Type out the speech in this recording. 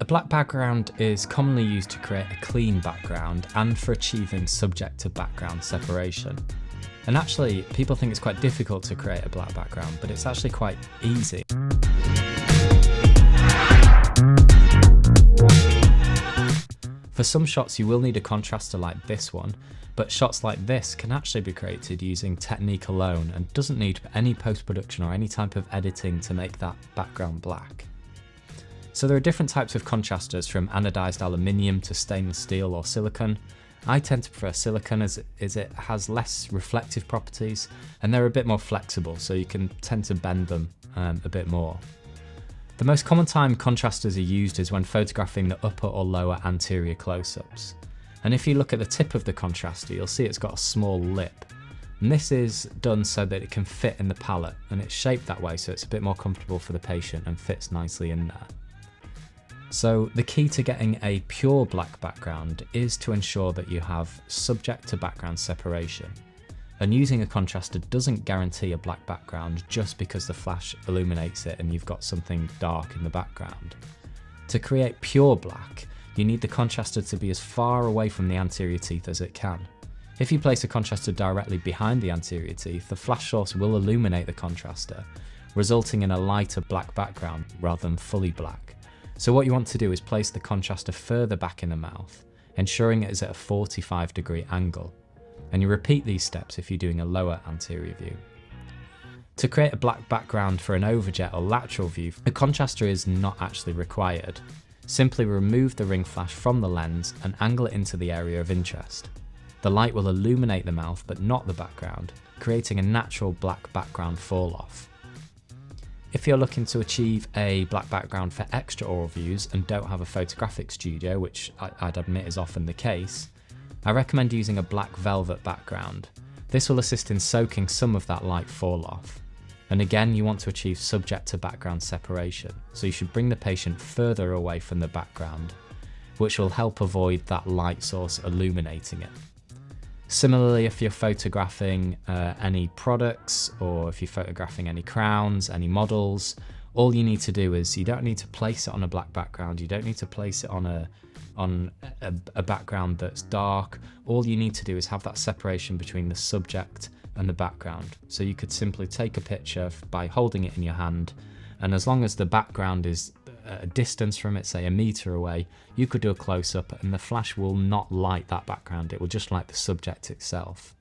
A black background is commonly used to create a clean background and for achieving subject to background separation. And actually, people think it's quite difficult to create a black background, but it's actually quite easy. For some shots you will need a contraster like this one, but shots like this can actually be created using technique alone and doesn't need any post-production or any type of editing to make that background black. So there are different types of contrasters, from anodized aluminium to stainless steel or silicone. I tend to prefer silicone as it has less reflective properties and they're a bit more flexible, so you can tend to bend them a bit more. The most common time contrasters are used is when photographing the upper or lower anterior close-ups. And if you look at the tip of the contraster, you'll see it's got a small lip. And this is done so that it can fit in the palette, and it's shaped that way so it's a bit more comfortable for the patient and fits nicely in there. So the key to getting a pure black background is to ensure that you have subject to background separation. And using a contraster doesn't guarantee a black background just because the flash illuminates it and you've got something dark in the background. To create pure black, you need the contraster to be as far away from the anterior teeth as it can. If you place a contraster directly behind the anterior teeth, the flash source will illuminate the contraster, resulting in a lighter black background rather than fully black. So what you want to do is place the contraster further back in the mouth, ensuring it is at a 45-degree angle. And you repeat these steps if you're doing a lower anterior view. To create a black background for an overjet or lateral view, a contraster is not actually required. Simply remove the ring flash from the lens and angle it into the area of interest. The light will illuminate the mouth but not the background, creating a natural black background fall off. If you're looking to achieve a black background for extra oral views and don't have a photographic studio, which I'd admit is often the case, I recommend using a black velvet background. This will assist in soaking some of that light fall off. And again, you want to achieve subject to background separation, so you should bring the patient further away from the background, which will help avoid that light source illuminating it. Similarly, if you're photographing any products, or if you're photographing any crowns, any models, all you need to do is, you don't need to place it on a black background, you don't need to place it on a background that's dark. All you need to do is have that separation between the subject and the background. So you could simply take a picture by holding it in your hand, and as long as the background is a distance from it, say a meter away, you could do a close-up and the flash will not light that background, it will just light the subject itself.